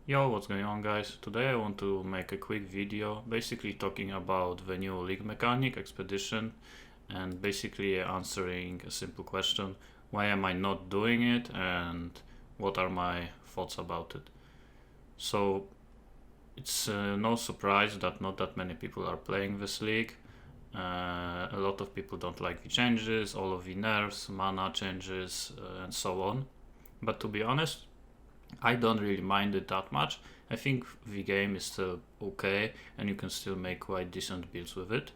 Yo, what's going on, guys? Today I want to make a quick video basically talking about the new league mechanic expedition and basically answering a simple question: why am I not doing it and what are my thoughts about it? So it's no surprise that not that many people are playing this league. A lot of people don't like the changes, all of the nerfs, mana changes, and so on. But to be honest, I don't really mind it that much. I think the game is still okay and you can still make quite decent builds with it.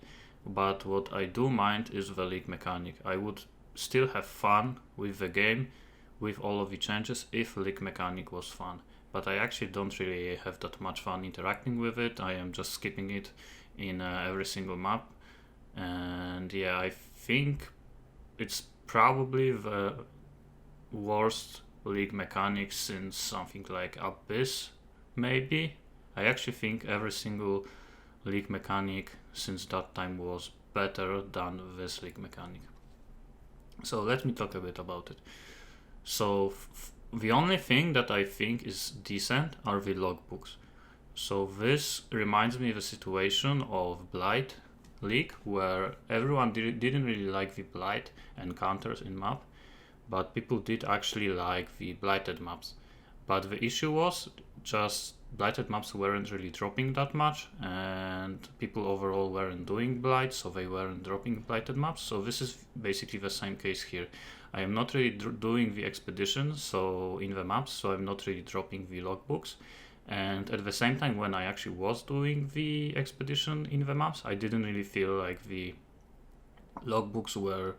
But what I do mind is the league mechanic. I would still have fun with the game with all of the changes if league mechanic was fun. But I actually don't really have that much fun interacting with it. I am just skipping it in every single map. And yeah, I think it's probably the worst league mechanics since something like Abyss, maybe. I actually think every single league mechanic since that time was better than this league mechanic. So let me talk a bit about it. So the only thing that I think is decent are the logbooks. So this reminds me of the situation of Blight League, where everyone didn't really like the Blight encounters in map, but people did actually like the blighted maps. But the issue was just blighted maps weren't really dropping that much, and people overall weren't doing blight, so they weren't dropping blighted maps. So this is basically the same case here. I am not really doing the expedition, so in the maps, so I'm not really dropping the logbooks. And at the same time, when I actually was doing the expedition in the maps, I didn't really feel like the logbooks were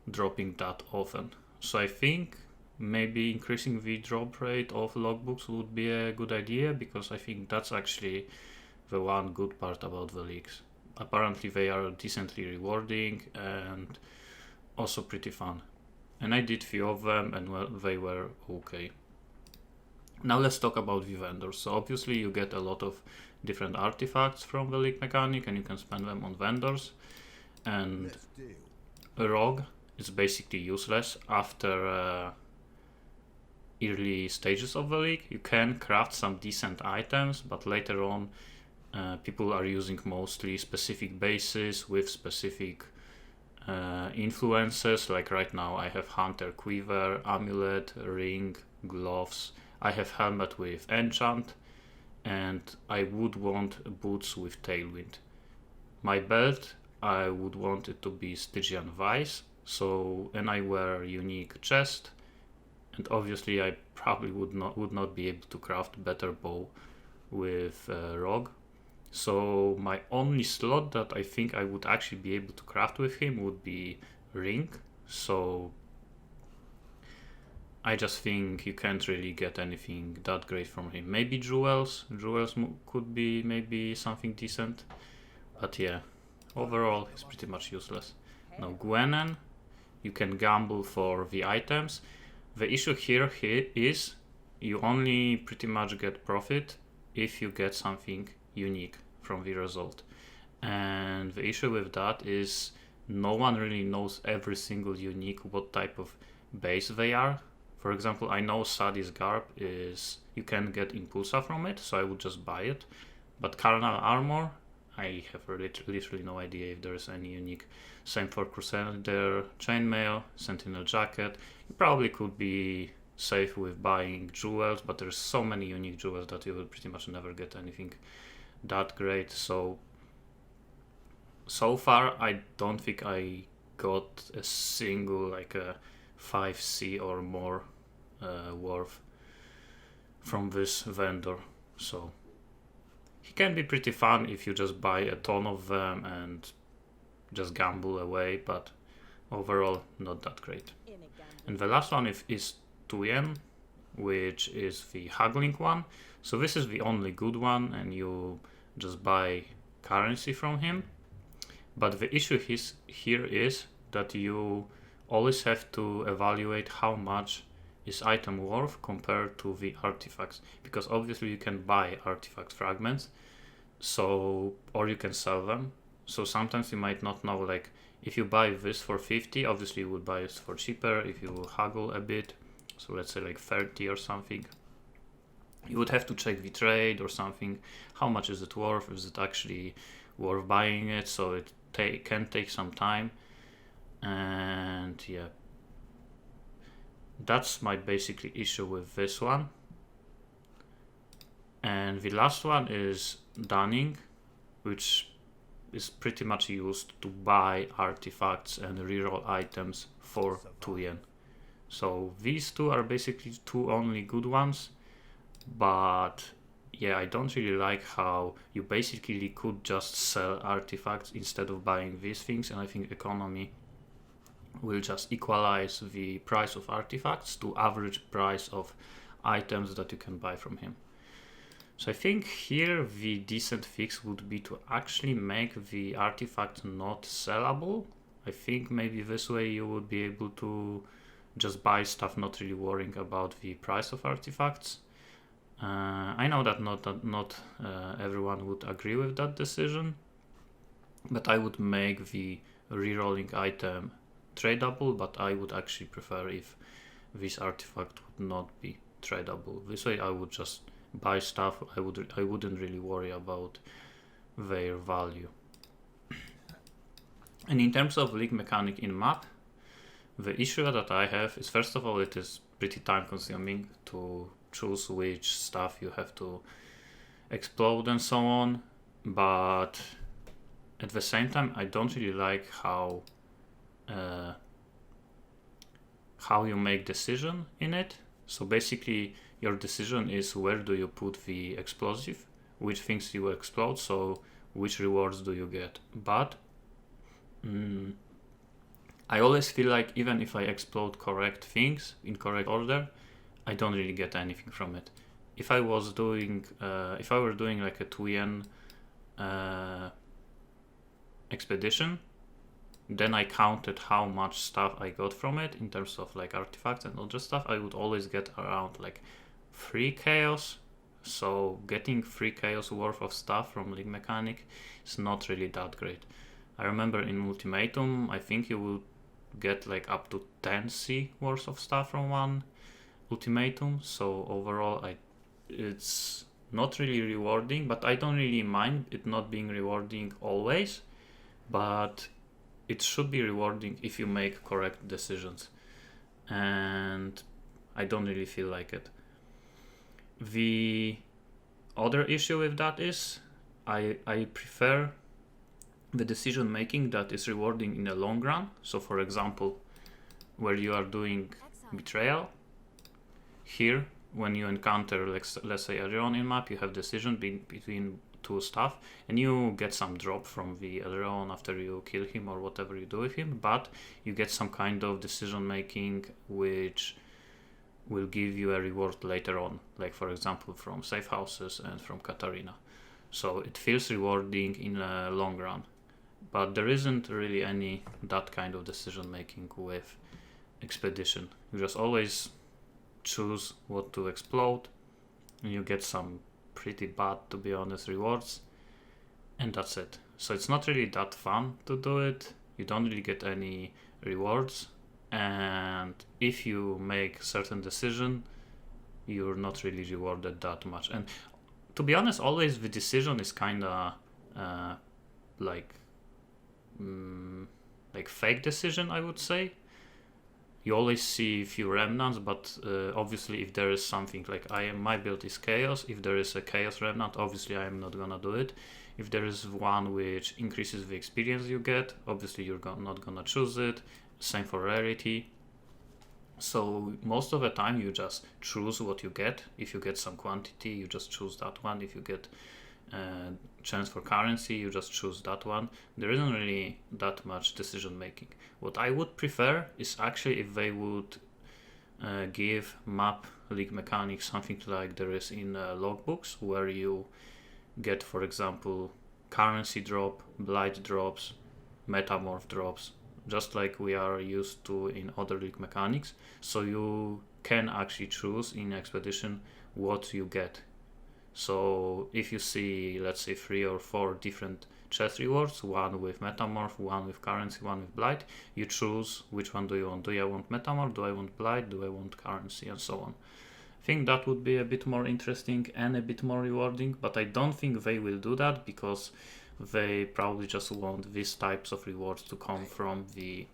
dropping that often. So I think maybe increasing the drop rate of logbooks would be a good idea, because I think that's actually the one good part about the leagues. Apparently they are decently rewarding and also pretty fun. And I did few of them and well, they were okay. Now let's talk about the vendors. So obviously you get a lot of different artifacts from the league mechanic and you can spend them on vendors. And a rogue is basically useless after early stages of the league. You can craft some decent items, but later on people are using mostly specific bases with specific influences. Like right now I have Hunter Quiver, Amulet, Ring, Gloves. I have Helmet with Enchant, and I would want Boots with Tailwind. My belt, I would want it to be Stygian Vice. So, and I wear unique chest, and obviously I probably would not be able to craft better bow with Rogue. So my only slot that I think I would actually be able to craft with him would be Ring. So I just think you can't really get anything that great from him. Maybe Jewels could be maybe something decent, but yeah, overall he's pretty much useless. Now Gwennen, you can gamble for the items. The issue here is you only pretty much get profit if you get something unique from the result. And the issue with that is no one really knows every single unique what type of base they are. For example, I know Sadi's Garb is, you can get Impulsa from it, so I would just buy it. But Carnal Armor, I have literally no idea if there is any unique. Same for Crusader Chainmail, Sentinel Jacket. You probably could be safe with buying jewels, but there's so many unique jewels that you will pretty much never get anything that great. So far I don't think I got a single like a 5C or more worth from this vendor. So he can be pretty fun if you just buy a ton of them and just gamble away, but overall not that great. And the last one is Tuyen, which is the haggling one. So this is the only good one and you just buy currency from him. But the issue here is that you always have to evaluate how much is item worth compared to the artifacts, because obviously you can buy artifact fragments, so, or you can sell them. So sometimes you might not know, like if you buy this for 50, obviously you would buy it for cheaper if you haggle a bit, so let's say like 30 or something. You would have to check the trade or something. How much is it worth? Is it actually worth buying it? So it can take some time. And yeah, that's my basically issue with this one. And the last one is dunning, which is pretty much used to buy artifacts and reroll items for 2 yen. So these two are basically two only good ones, but yeah, I don't really like how you basically could just sell artifacts instead of buying these things, and I think economy will just equalize the price of artifacts to average price of items that you can buy from him. So I think here the decent fix would be to actually make the artifact not sellable. I think maybe this way you would be able to just buy stuff, not really worrying about the price of artifacts. I know that not everyone would agree with that decision, but I would make the rerolling item tradable, but I would actually prefer if this artifact would not be tradable. This way I would just buy stuff. I wouldn't really worry about their value. And in terms of league mechanic in map, the issue that I have is, first of all, it is pretty time consuming to choose which stuff you have to explode and so on, but at the same time I don't really like how you make decision in it. So basically your decision is where do you put the explosive, which things you explode, so which rewards do you get. But I always feel like even if I explode correct things in correct order, I don't really get anything from it. If I was doing, if I were doing like a 2 yen expedition, then I counted how much stuff I got from it in terms of like artifacts and other stuff. I would always get around like 3 chaos. So getting 3 chaos worth of stuff from league mechanic is not really that great. I remember in Ultimatum, I think you will get like up to 10 C worth of stuff from one Ultimatum. So overall, it's not really rewarding, but I don't really mind it not being rewarding always. But it should be rewarding if you make correct decisions, and I don't really feel like it. The other issue with that is I prefer the decision making that is rewarding in the long run. So for example, where you are doing betrayal, here when you encounter, let's say earlier on in map, you have decision between 2 stuff, and you get some drop from the Elrond after you kill him or whatever you do with him, but you get some kind of decision making which will give you a reward later on, like for example from safe houses and from Katarina. So it feels rewarding in a long run, but there isn't really any that kind of decision making with expedition. You just always choose what to explode, and you get some pretty bad, to be honest, rewards, and that's it. So it's not really that fun to do it. You don't really get any rewards, and if you make certain decision, you're not really rewarded that much. And to be honest, always the decision is kind of like fake decision, I would say. You always see a few remnants, but obviously if there is something like my build is chaos, if there is a chaos remnant, obviously I am not gonna do it. If there is one which increases the experience you get, obviously you're not gonna choose it. Same for rarity. So most of the time you just choose what you get. If you get some quantity, you just choose that one. If you get chance for currency, you just choose that one. There isn't really that much decision making. What I would prefer is actually if they would give map league mechanics something like there is in Logbooks, where you get, for example, currency drop, blight drops, metamorph drops, just like we are used to in other league mechanics. So you can actually choose in expedition what you get. So if you see, let's say 3 or 4 different chest rewards, one with metamorph, one with currency, one with blight, you choose which one do you want. Do I want metamorph, do I want blight, do I want currency, and so on. think that would be a bit more interesting and a bit more rewarding, but I don't think they will do that because they probably just want these types of rewards to come from the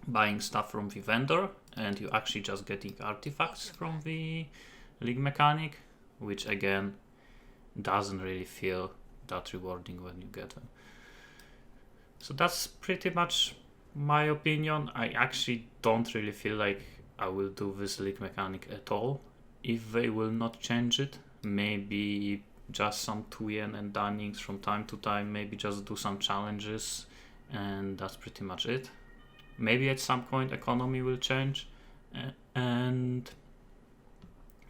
buying stuff from the vendor, and you actually just getting artifacts from the league mechanic, which again doesn't really feel that rewarding when you get them. So that's pretty much my opinion. I actually don't really feel like I will do this league mechanic at all if they will not change it. Maybe just some Tuyen and Dunnings from time to time, maybe just do some challenges, and that's pretty much it. Maybe at some point economy will change and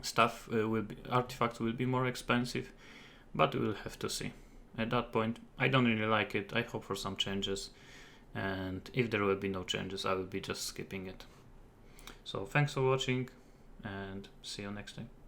stuff artifacts will be more expensive, but we'll have to see. At that point, I don't really like it. I hope for some changes, and if there will be no changes, I will be just skipping it. So thanks for watching, and see you next time.